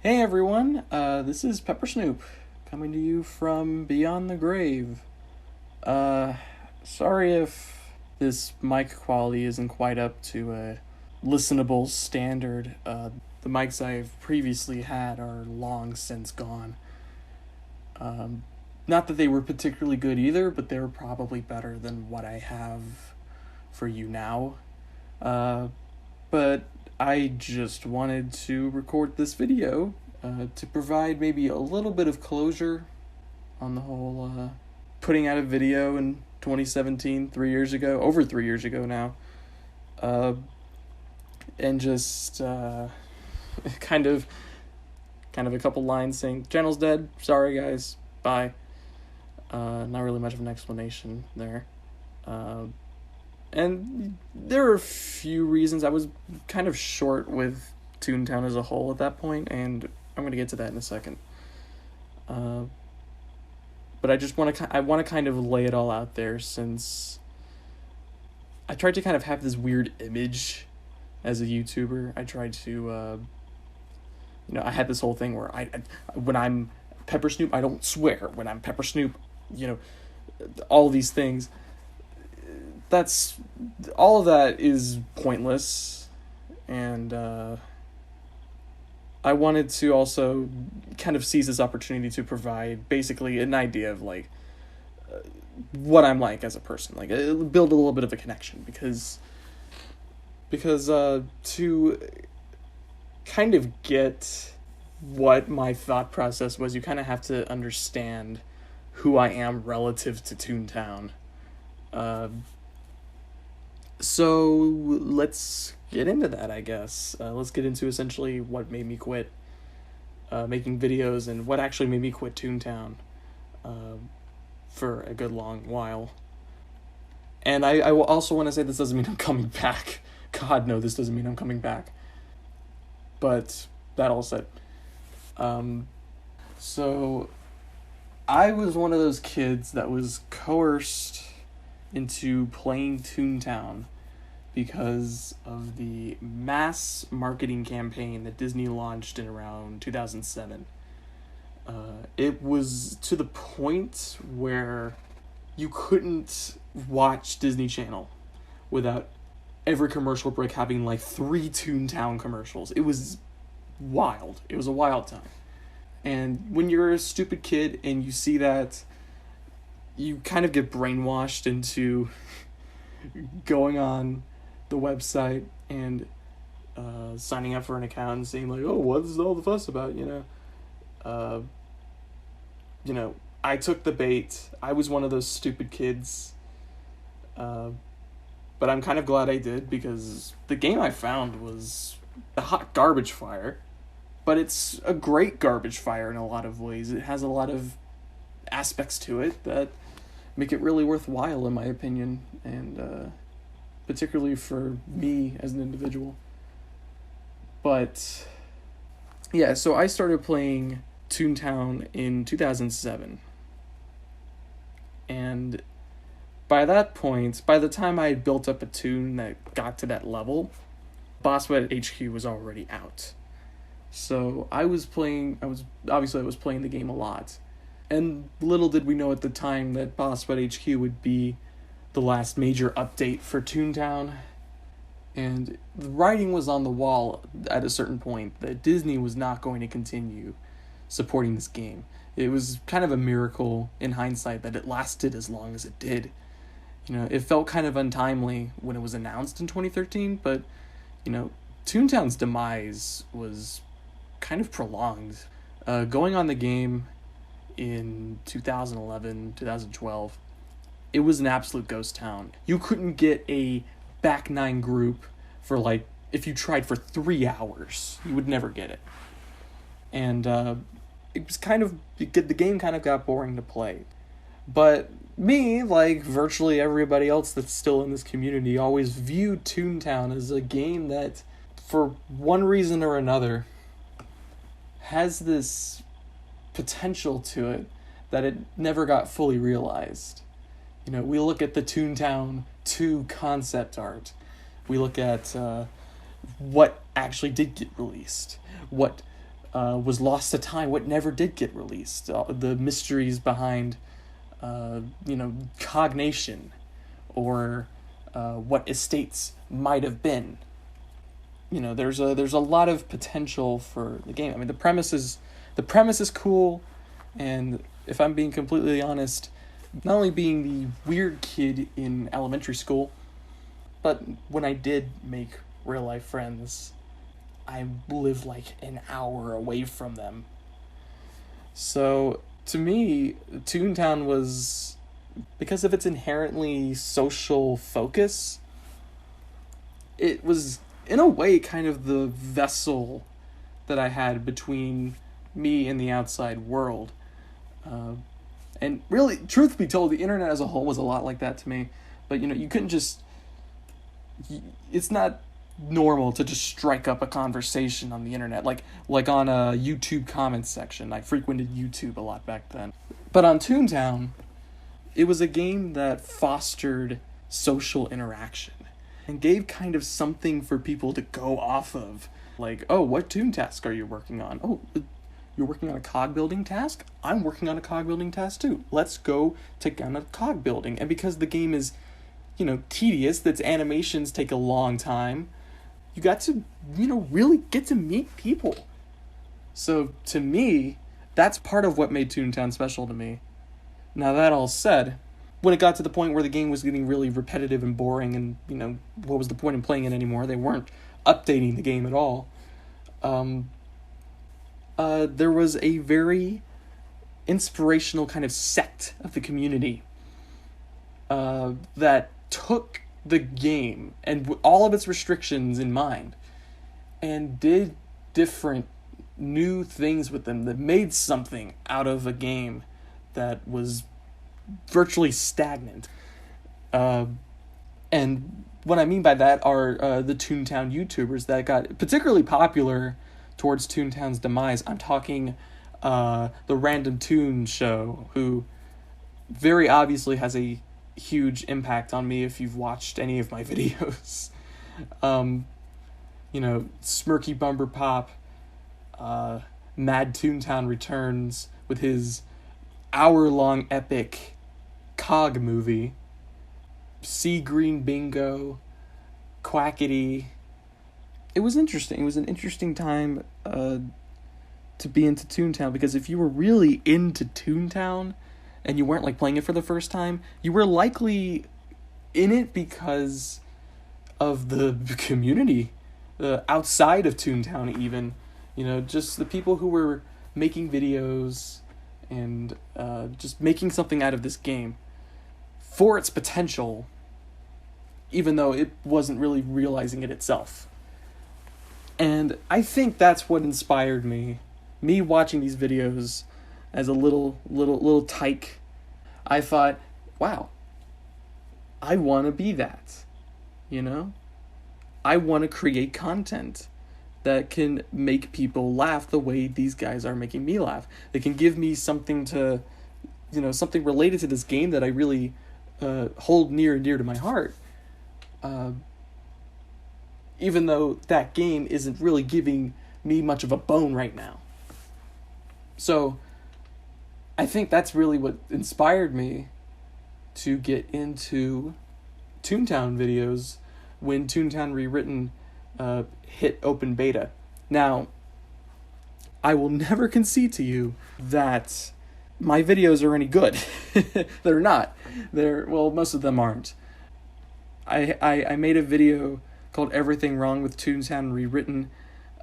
Hey everyone, this is Pepper Snoop coming to you from beyond the grave. Uh, Sorry if this mic quality isn't quite up to a listenable standard. The mics I've previously had are long since gone. Not that they were particularly good either, but they were probably better than what I have for you now. But I just wanted to record this video to provide maybe a little bit of closure on the whole putting out a video in 2017, over 3 years ago now, and just kind of a couple lines saying channel's dead, sorry guys, bye. Not really much of an explanation there. And there are a few reasons. I was kind of short with Toontown as a whole at that point, and I'm going to get to that in a second. But I want to kind of lay it all out there, since I tried to kind of have this weird image as a YouTuber. I tried to, I had this whole thing where when I'm Pepper Snoop, I don't swear. When I'm Pepper Snoop, all these things. That's all of that is pointless, and I wanted to also kind of seize this opportunity to provide basically an idea of what I'm like as a person, build a little bit of a connection, because to kind of get what my thought process was, you kind of have to understand who I am relative to Toontown. So let's get into that, I guess. Let's get into essentially what made me quit making videos, and what actually made me quit Toontown for a good long while. And I also want to say this doesn't mean I'm coming back. God, no, this doesn't mean I'm coming back. But that all said, so I was one of those kids that was coerced into playing Toontown because of the mass marketing campaign that Disney launched in around 2007. It was to the point where you couldn't watch Disney Channel without every commercial break having 3 Toontown commercials. It was wild. It was a wild time. And when you're a stupid kid and you see that, you kind of get brainwashed into going on the website and signing up for an account and saying oh, what's all the fuss about, I took the bait. I was one of those stupid kids, but I'm kind of glad I did, because the game I found was a hot garbage fire, but it's a great garbage fire in a lot of ways. It has a lot of aspects to it that make it really worthwhile, in my opinion, and particularly for me as an individual. But yeah, so I started playing Toontown in 2007, and by that point, by the time I had built up a toon that got to that level, Boss Fight HQ was already out. So I was playing the game a lot. And little did we know at the time that Boss Fight HQ would be the last major update for Toontown. And the writing was on the wall at a certain point that Disney was not going to continue supporting this game. It was kind of a miracle in hindsight that it lasted as long as it did. It felt kind of untimely when it was announced in 2013, but, Toontown's demise was kind of prolonged. Going on the game in 2011, 2012, it was an absolute ghost town. You couldn't get a back 9 group for if you tried for 3 hours, you would never get it. And it was the game kind of got boring to play. But me, like virtually everybody else that's still in this community, always viewed Toontown as a game that, for one reason or another, has this potential to it that it never got fully realized. We look at the Toontown 2 concept art. We look at what actually did get released, what was lost to time, what never did get released, the mysteries behind, cognation, or what estates might have been. There's a lot of potential for the game. I mean, the premise is cool, and if I'm being completely honest, not only being the weird kid in elementary school, but when I did make real life friends, I lived like an hour away from them. So to me, Toontown was, because of its inherently social focus, it was in a way kind of the vessel that I had between me and the outside world. And really, truth be told, the internet as a whole was a lot like that to me. But, you couldn't just... It's not normal to just strike up a conversation on the internet. Like on a YouTube comments section. I frequented YouTube a lot back then. But on Toontown, it was a game that fostered social interaction and gave kind of something for people to go off of. Like, oh, what toon task are you working on? Oh, you're working on a cog building task? I'm working on a cog building task too. Let's go take down a cog building. And because the game is, tedious, its animations take a long time, you got to, really get to meet people. So to me, that's part of what made Toontown special to me. Now that all said, when it got to the point where the game was getting really repetitive and boring and, what was the point in playing it anymore? They weren't updating the game at all. There was a very inspirational kind of sect of the community that took the game and all of its restrictions in mind and did different new things with them that made something out of a game that was virtually stagnant. And what I mean by that are the Toontown YouTubers that got particularly popular towards Toontown's demise. I'm talking the Random Toon Show, who very obviously has a huge impact on me if you've watched any of my videos. Smirky Bumper Pop, Mad Toontown Returns with his hour-long epic cog movie, Sea Green Bingo, Quackity. It was interesting. It was an interesting time to be into Toontown, because if you were really into Toontown and you weren't playing it for the first time, you were likely in it because of the community outside of Toontown even. Just the people who were making videos and just making something out of this game for its potential, even though it wasn't really realizing it itself. And I think that's what inspired me watching these videos as a little tyke. I thought, wow, I want to be that, I want to create content that can make people laugh the way these guys are making me laugh. They can give me something to, something related to this game that I really hold near and dear to my heart. Even though that game isn't really giving me much of a bone right now. So, I think that's really what inspired me to get into Toontown videos when Toontown Rewritten hit open beta. Now, I will never concede to you that my videos are any good. They're not. Most of them aren't. I made a video called Everything Wrong with Toontown Rewritten,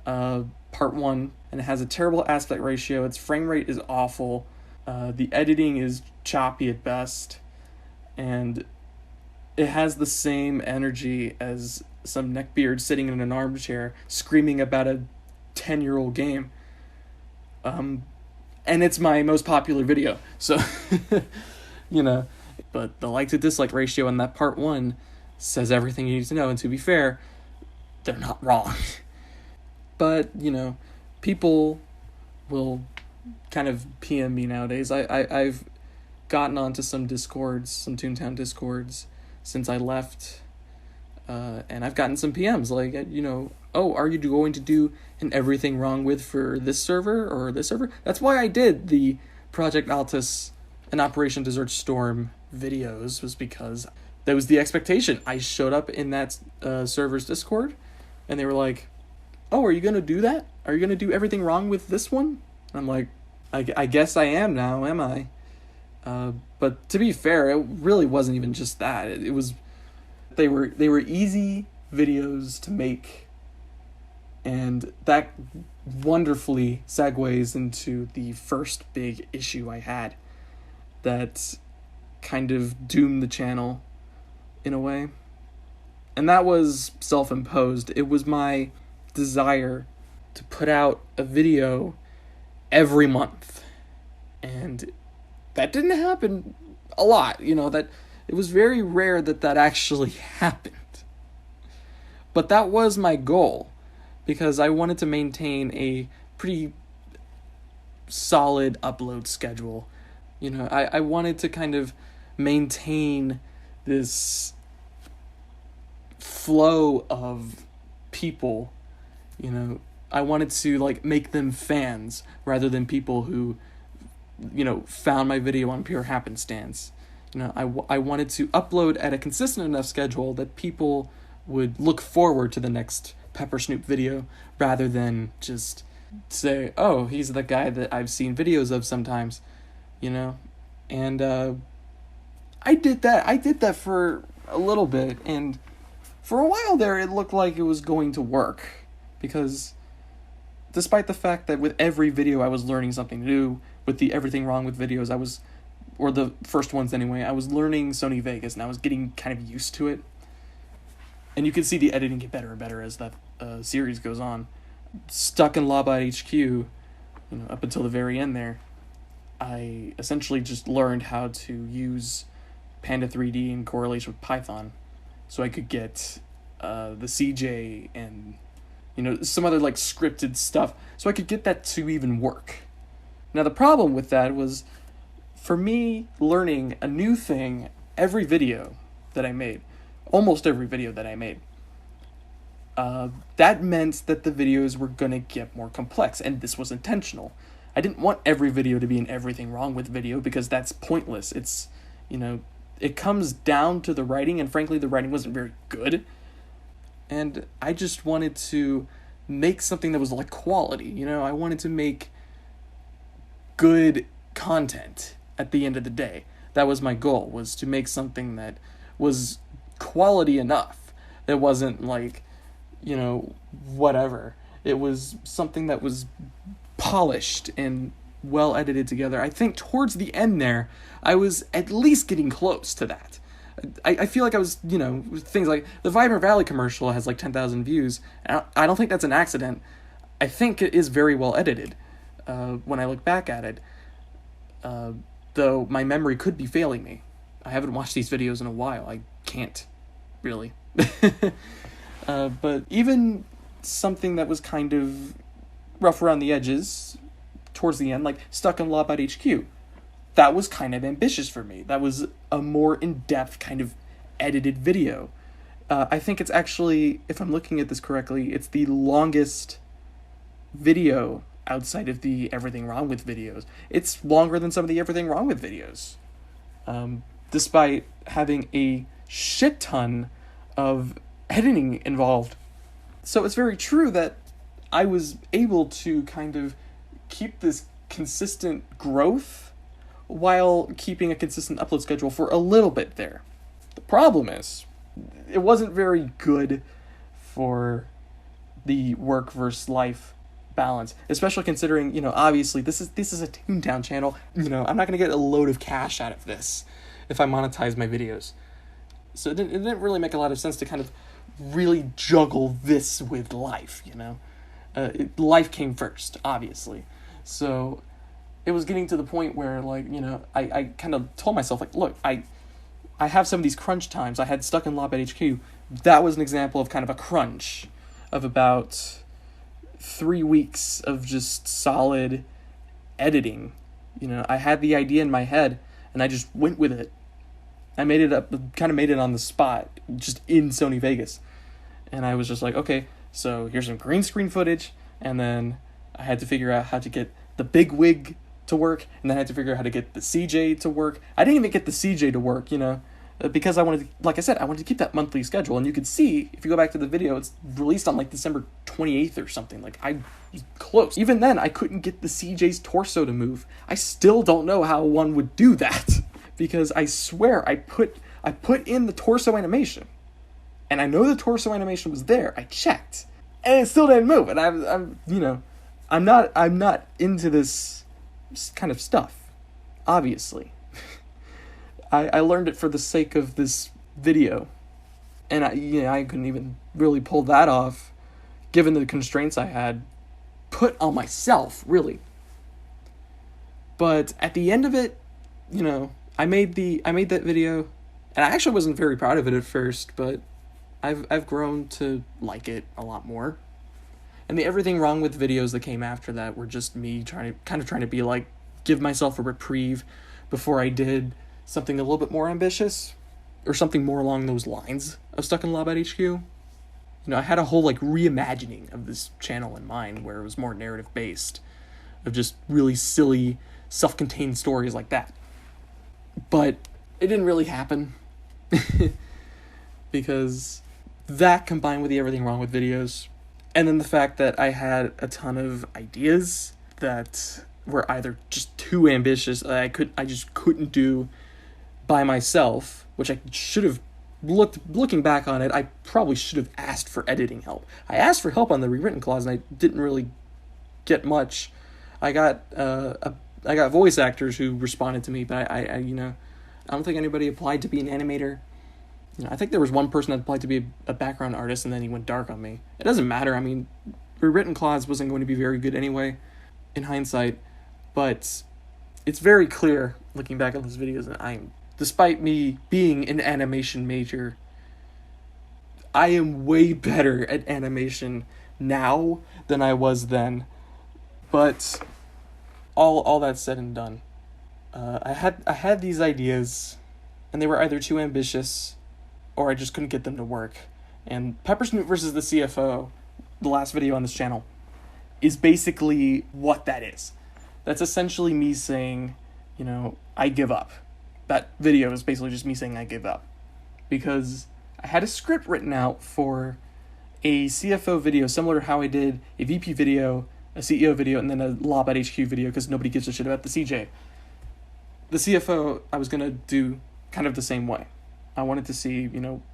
part 1, and it has a terrible aspect ratio. Its frame rate is awful. The editing is choppy at best, and it has the same energy as some neckbeard sitting in an armchair screaming about a 10-year-old game. And it's my most popular video, so, but the like to dislike ratio on that part 1 says everything you need to know, and to be fair, they're not wrong. But, people will kind of PM me nowadays. I've gotten onto some Discords, some Toontown Discords, since I left, and I've gotten some PMs, oh, are you going to do an everything wrong with for this server or this server? That's why I did the Project Altus and Operation Desert Storm videos, was because that was the expectation. I showed up in that server's Discord, and they were like, oh, are you going to do that? Are you going to do everything wrong with this one? I'm like, I guess I am now, am I? But to be fair, it really wasn't even just that. It was, they were easy videos to make, and that wonderfully segues into the first big issue I had that kind of doomed the channel in a way. And that was self-imposed. It was my desire to put out a video every month. And that didn't happen a lot, that it was very rare that actually happened. But that was my goal, because I wanted to maintain a pretty solid upload schedule. I wanted to kind of maintain this flow of people. I wanted to make them fans rather than people who found my video on pure happenstance. I wanted to upload at a consistent enough schedule that people would look forward to the next Pepper Snoop video rather than just say, oh, he's the guy that I've seen videos of sometimes, and I did that for a little bit, and for a while there it looked like it was going to work, because despite the fact that with every video I was learning something new, with the everything wrong with videos, or the first ones anyway, I was learning Sony Vegas, and I was getting kind of used to it. And you can see the editing get better and better as that series goes on. Stuck in Lawbot HQ, up until the very end there, I essentially just learned how to use Panda 3D in correlation with Python, so I could get the CJ and some other scripted stuff, so I could get that to even work. Now the problem with that was, for me, learning a new thing every video that I made, almost every video that I made, that meant that the videos were going to get more complex, and this was intentional. I didn't want every video to be an everything wrong with video, because that's pointless. It's, it comes down to the writing, and frankly, the writing wasn't very good. And I just wanted to make something that was quality, I wanted to make good content at the end of the day. That was my goal, was to make something that was quality enough. That wasn't whatever. It was something that was polished and well edited together. I think towards the end there, I was at least getting close to that. I feel like I was, things like the Vibrant Valley commercial has 10,000 views. I don't think that's an accident. I think it is very well edited when I look back at it. Though my memory could be failing me. I haven't watched these videos in a while. I can't, really. But even something that was kind of rough around the edges towards the end, Stuck in Lawbot HQ, that was kind of ambitious for me. That was a more in-depth kind of edited video. I think it's actually, if I'm looking at this correctly, it's the longest video outside of the Everything Wrong With videos. It's longer than some of the Everything Wrong With videos, despite having a shit ton of editing involved. So it's very true that I was able to kind of keep this consistent growth while keeping a consistent upload schedule for a little bit there. The problem is, it wasn't very good for the work versus life balance, especially considering, obviously this is a Toontown channel. I'm not going to get a load of cash out of this if I monetize my videos. So it didn't really make a lot of sense to kind of really juggle this with life, life came first, obviously. So it was getting to the point where, I kind of told myself, look, I have some of these crunch times. I had Stuck in Lawbot HQ. That was an example of kind of a crunch of about 3 weeks of just solid editing. I had the idea in my head, and I just went with it. I made it up, kind of made it on the spot, just in Sony Vegas. And I was just like, okay, So here's some green screen footage, and then I had to figure out how to get the big wig to work, and then I had to figure out how to get the CJ to work. I didn't even get the CJ to work, because I wanted to, like I said, I wanted to keep that monthly schedule. And you can see, if you go back to the video, it's released on like December 28th or something. Like, I was close. Even then, I couldn't get the CJ's torso to move. I still don't know how one would do that, because I swear I put in the torso animation, and I know the torso animation was there. I checked, and it still didn't move. And I'm not into this kind of stuff, obviously. I learned it for the sake of this video, and I couldn't even really pull that off, given the constraints I had put on myself, really. But at the end of it, I made that video, and I actually wasn't very proud of it at first, but I've grown to like it a lot more. And the everything wrong with videos that came after that were just me trying to be like, give myself a reprieve before I did something a little bit more ambitious, or something more along those lines of Stuck in Lobbat HQ. I had a whole like reimagining of this channel in mind, where it was more narrative based, of just really silly, self-contained stories like that. But it didn't really happen, because that, combined with the everything wrong with videos, and then the fact that I had a ton of ideas that were either just too ambitious, I just couldn't do by myself, which I should have, looking back on it, I probably should have asked for editing help. I asked for help on the rewritten clause, and I didn't really get much. I got voice actors who responded to me, but I don't think anybody applied to be an animator. I think there was one person that applied to be a background artist, and then he went dark on me. It doesn't matter. I mean, rewritten clause wasn't going to be very good anyway, in hindsight. But it's very clear, looking back at those videos, that despite me being an animation major, I am way better at animation now than I was then. But all that said and done, I had these ideas, and they were either too ambitious, or I just couldn't get them to work. And Pepper Snoot versus the CFO, the last video on this channel, is basically what that is. That's essentially me saying, I give up. That video is basically just me saying I give up. Because I had a script written out for a CFO video, similar to how I did a VP video, a CEO video, and then a Lobbat HQ video, because nobody gives a shit about the CJ. The CFO, I was going to do kind of the same way. I wanted to see,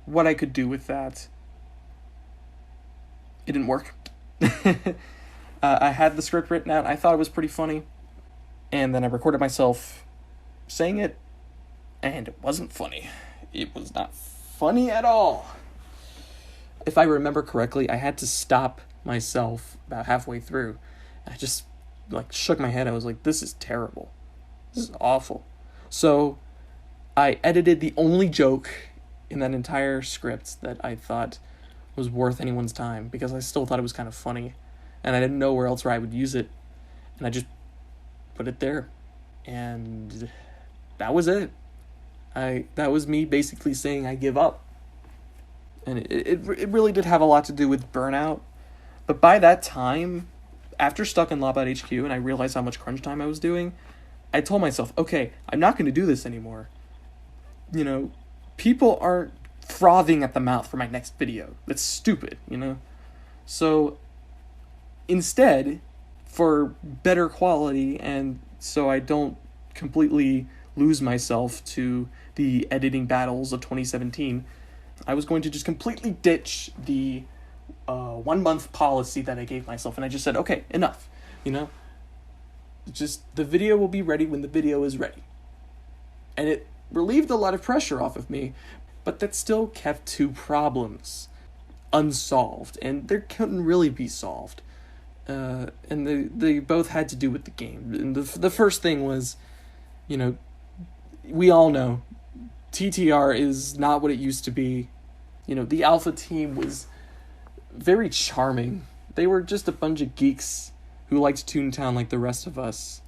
what I could do with that. It didn't work. I had the script written out. I thought it was pretty funny. And then I recorded myself saying it, and it wasn't funny. It was not funny at all. If I remember correctly, I had to stop myself about halfway through. I just, shook my head. I was like, this is terrible. This is awful. So I edited the only joke in that entire script that I thought was worth anyone's time, because I still thought it was kind of funny, and I didn't know where else I would use it, and I just put it there, and that was it. That was me basically saying I give up, and it really did have a lot to do with burnout. But by that time, after Stuck in Lobbat HQ, and I realized how much crunch time I was doing, I told myself, okay, I'm not going to do this anymore. People aren't frothing at the mouth for my next video. That's stupid, So instead, for better quality, and so I don't completely lose myself to the editing battles of 2017, I was going to just completely ditch the 1 month policy that I gave myself, and I just said, okay, enough, just the video will be ready when the video is ready. And it relieved a lot of pressure off of me, but that still kept two problems unsolved, and they couldn't really be solved. And they both had to do with the game. And the first thing was, we all know TTR is not what it used to be. The Alpha team was very charming. They were just a bunch of geeks who liked Toontown like the rest of us,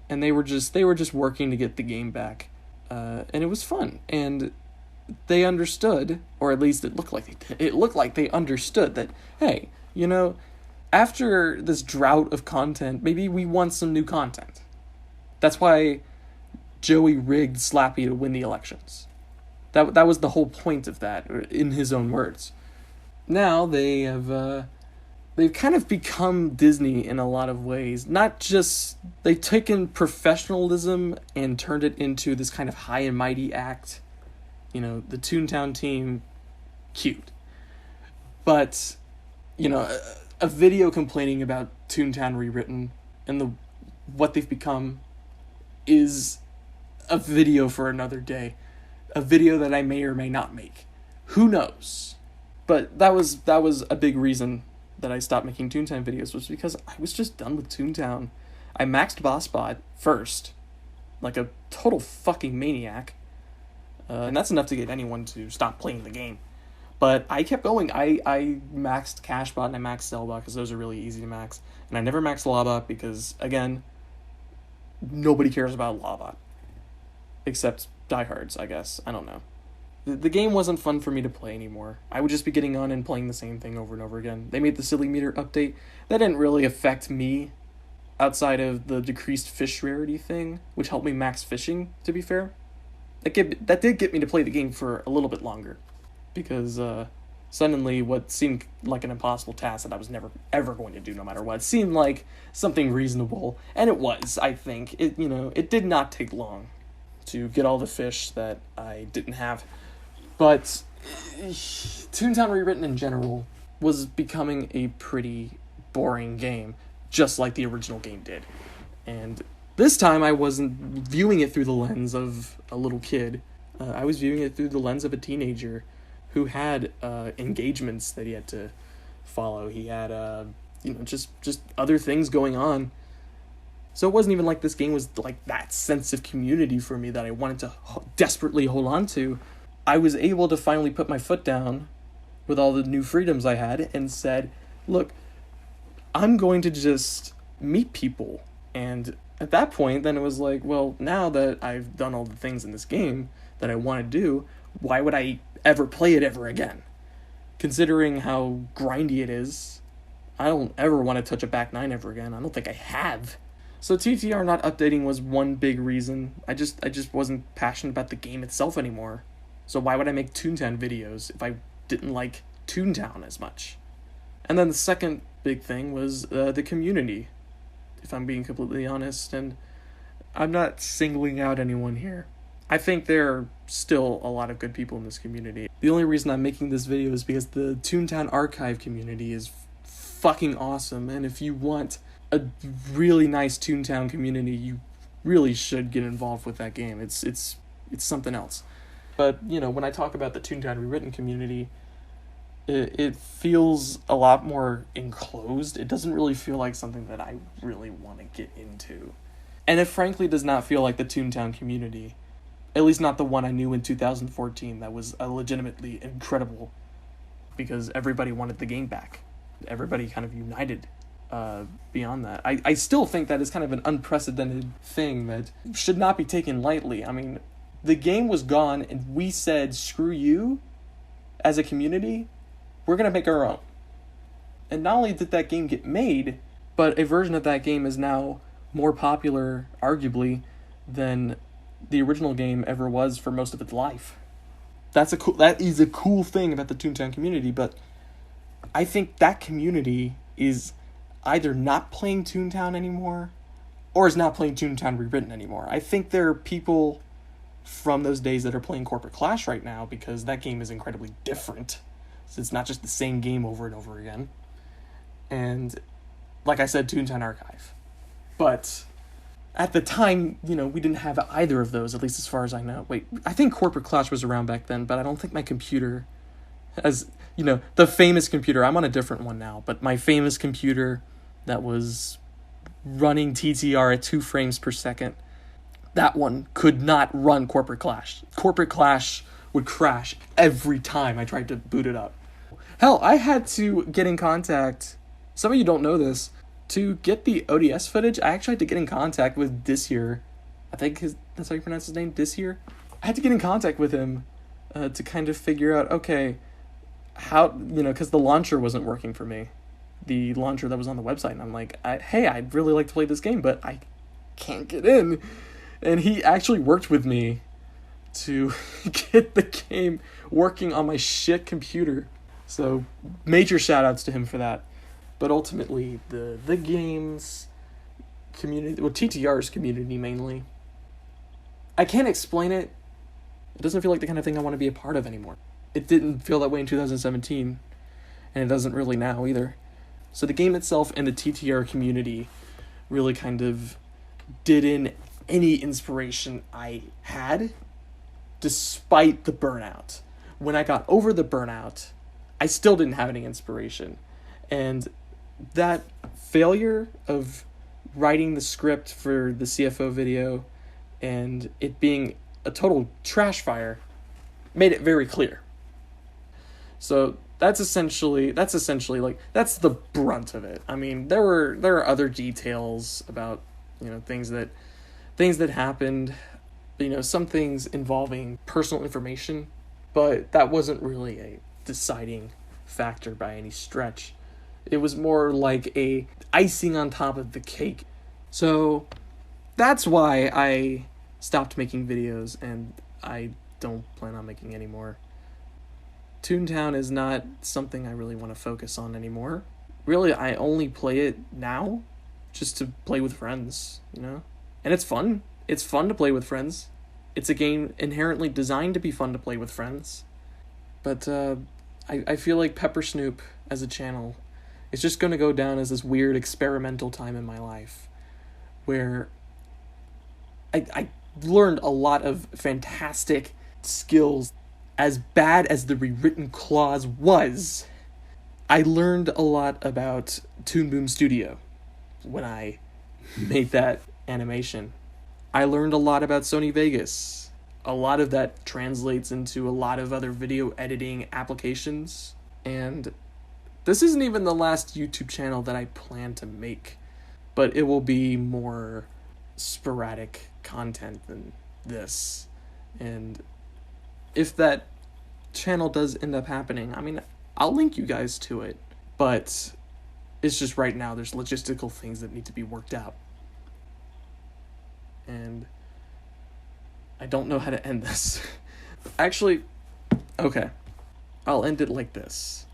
and they were just working to get the game back. And it was fun, and they understood, or at least it looked like they understood that, hey, You know, after this drought of content, maybe we want some new content. That's why Joey rigged Slappy to win the elections. That was the whole point of that, in his own words. Now they've kind of become Disney in a lot of ways. Not just, they've taken professionalism and turned it into this kind of high and mighty act. You know, the Toontown team, cute. But, you know, a video complaining about Toontown Rewritten and what they've become is a video for another day. A video that I may or may not make. Who knows? But that was a big reason that I stopped making Toontown videos, was because I was just done with Toontown. I maxed BossBot first, like a total fucking maniac. And that's enough to get anyone to stop playing the game. But I kept going. I maxed CashBot and I maxed Sellbot because those are really easy to max. And I never maxed Lawbot because, again, nobody cares about Lawbot. Except diehards, I guess. I don't know. The game wasn't fun for me to play anymore. I would just be getting on and playing the same thing over and over again. They made the Silly Meter update. That didn't really affect me outside of the decreased fish rarity thing, which helped me max fishing, to be fair. That did get me to play the game for a little bit longer. Because suddenly what seemed like an impossible task that I was never ever going to do no matter what seemed like something reasonable. And it was, I think. It did not take long to get all the fish that I didn't have. But Toontown Rewritten in general was becoming a pretty boring game, just like the original game did. And this time I wasn't viewing it through the lens of a little kid. I was viewing it through the lens of a teenager who had engagements that he had to follow. He had just other things going on. So it wasn't even like this game was like that sense of community for me that I wanted to desperately hold on to. I was able to finally put my foot down with all the new freedoms I had and said, look, I'm going to just meet people. And at that point, then it was like, well, now that I've done all the things in this game that I want to do, why would I ever play it ever again? Considering how grindy it is, I don't ever want to touch a back nine ever again. I don't think I have. So TTR not updating was one big reason. I just wasn't passionate about the game itself anymore. So why would I make Toontown videos if I didn't like Toontown as much? And then the second big thing was the community, if I'm being completely honest. And I'm not singling out anyone here. I think there are still a lot of good people in this community. The only reason I'm making this video is because the Toontown Archive community is fucking awesome. And if you want a really nice Toontown community, you really should get involved with that game. It's something else. But, when I talk about the Toontown Rewritten community, it feels a lot more enclosed. It doesn't really feel like something that I really want to get into. And it frankly does not feel like the Toontown community. At least not the one I knew in 2014 that was legitimately incredible. Because everybody wanted the game back. Everybody kind of united beyond that. I still think that is kind of an unprecedented thing that should not be taken lightly. I mean, the game was gone and we said, screw you, as a community, we're going to make our own. And not only did that game get made, but a version of that game is now more popular, arguably, than the original game ever was for most of its life. That is a cool thing about the Toontown community, but I think that community is either not playing Toontown anymore, or is not playing Toontown Rewritten anymore. I think there are people from those days that are playing Corporate Clash right now, because that game is incredibly different. So it's not just the same game over and over again. And, like I said, Toontown Archive. But at the time, we didn't have either of those, at least as far as I know. Wait, I think Corporate Clash was around back then, but I don't think my computer, as, the famous computer, I'm on a different one now, but my famous computer that was running TTR at 2 frames per second, that one could not run Corporate Clash. Corporate Clash would crash every time I tried to boot it up. Hell, I had to get in contact, some of you don't know this, to get the ODS footage. I actually had to get in contact with Disir. I think that's how you pronounce his name, Disir? I had to get in contact with him to kind of figure out, okay, how, because the launcher wasn't working for me. the launcher that was on the website, and I'm like, hey, I'd really like to play this game, but I can't get in. And he actually worked with me to get the game working on my shit computer. So major shout outs to him for that. But ultimately, the game's community, well, TTR's community mainly, I can't explain it. It doesn't feel like the kind of thing I want to be a part of anymore. It didn't feel that way in 2017, and it doesn't really now either. So the game itself and the TTR community really kind of did in any inspiration I had, despite the burnout. When I got over the burnout, I still didn't have any inspiration. And that failure of writing the script for the CFO video and it being a total trash fire made it very clear. So that's essentially like, that's the brunt of it. I mean, there are other details about, things that happened, some things involving personal information, but that wasn't really a deciding factor by any stretch. It was more like a icing on top of the cake. So that's why I stopped making videos, and I don't plan on making any more. Toontown is not something I really want to focus on anymore. Really, I only play it now just to play with friends, And it's fun. It's fun to play with friends. It's a game inherently designed to be fun to play with friends. But I feel like Pepper Snoop as a channel is just going to go down as this weird experimental time in my life where I learned a lot of fantastic skills. As bad as the rewritten clause was, I learned a lot about Toon Boom Studio when I made that animation. I learned a lot about Sony Vegas. A lot of that translates into a lot of other video editing applications. And this isn't even the last YouTube channel that I plan to make, but it will be more sporadic content than this. And if that channel does end up happening, I mean, I'll link you guys to it, but it's just right now there's logistical things that need to be worked out. And I don't know how to end this. Actually, okay, I'll end it like this.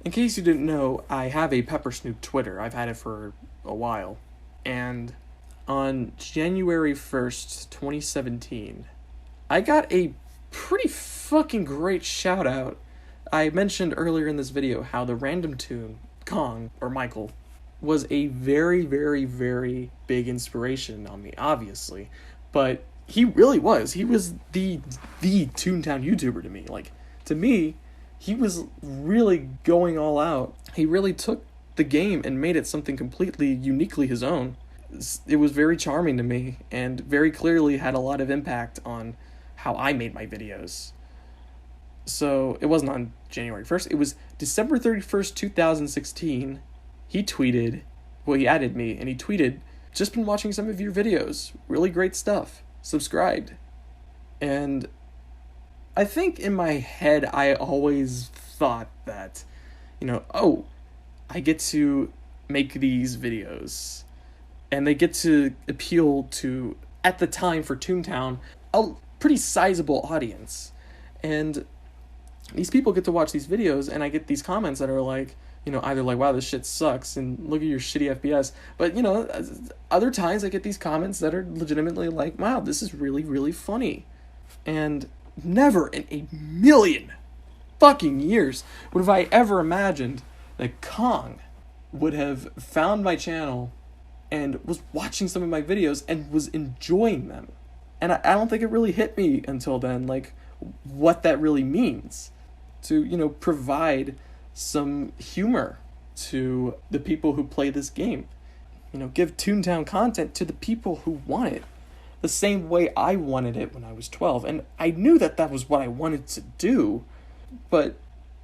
In case you didn't know, I have a Pepper Snoop Twitter. I've had it for a while. And on January 1st, 2017, I got a pretty fucking great shout out. I mentioned earlier in this video how the random toon, Kong, or Michael, was a very, very, very big inspiration on me, obviously. But he really was. He was the Toontown YouTuber to me. Like, to me, he was really going all out. He really took the game and made it something completely uniquely his own. It was very charming to me and very clearly had a lot of impact on how I made my videos. So it wasn't on January 1st. It was December 31st, 2016. He tweeted, well, he added me, and he tweeted, "Just been watching some of your videos. Really great stuff. Subscribed." And I think in my head, I always thought that, oh, I get to make these videos, and they get to appeal to, at the time for Toontown, a pretty sizable audience. And these people get to watch these videos, and I get these comments that are like, either like, "Wow, this shit sucks," and "Look at your shitty FPS." But, other times I get these comments that are legitimately like, "Wow, this is really, really funny." And never in a million fucking years would have I ever imagined that Kong would have found my channel and was watching some of my videos and was enjoying them. And I don't think it really hit me until then, like, what that really means. To, provide some humor to the people who play this game. Give Toontown content to the people who want it. The same way I wanted it when I was 12. And I knew that that was what I wanted to do, but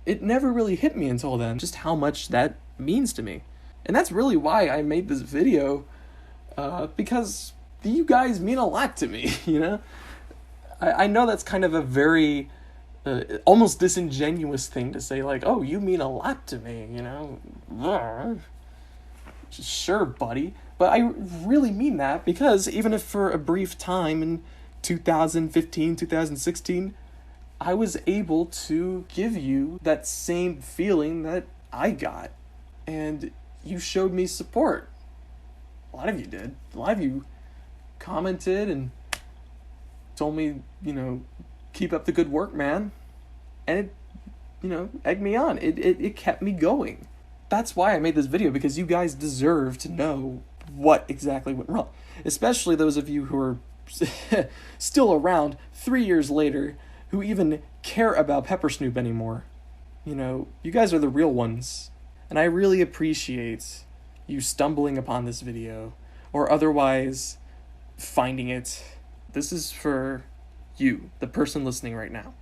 it never really hit me until then, just how much that means to me. And that's really why I made this video, because you guys mean a lot to me, I know that's kind of a very almost disingenuous thing to say, like, oh, you mean a lot to me, you know? Sure, buddy. But I really mean that, because even if for a brief time in 2015, 2016, I was able to give you that same feeling that I got. And you showed me support. A lot of you did. A lot of you commented and told me, you know, keep up the good work, man. And it, you know, egged me on. It kept me going. That's why I made this video, because you guys deserve to know what exactly went wrong. Especially those of you who are still around 3 years later, who even care about Pepper Snoop anymore. You know, you guys are the real ones. And I really appreciate you stumbling upon this video, or otherwise finding it. This is for you, the person listening right now.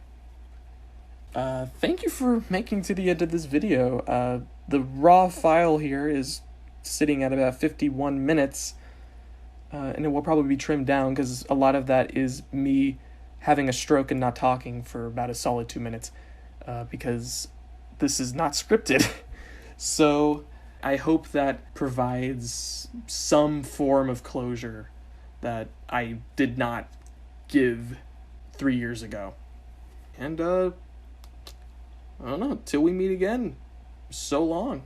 Thank you for making to the end of this video. The raw file here is sitting at about 51 minutes, and it will probably be trimmed down because a lot of that is me having a stroke and not talking for about a solid 2 minutes, because this is not scripted. So I hope that provides some form of closure that I did not give 3 years ago. And I don't know, till we meet again, so long.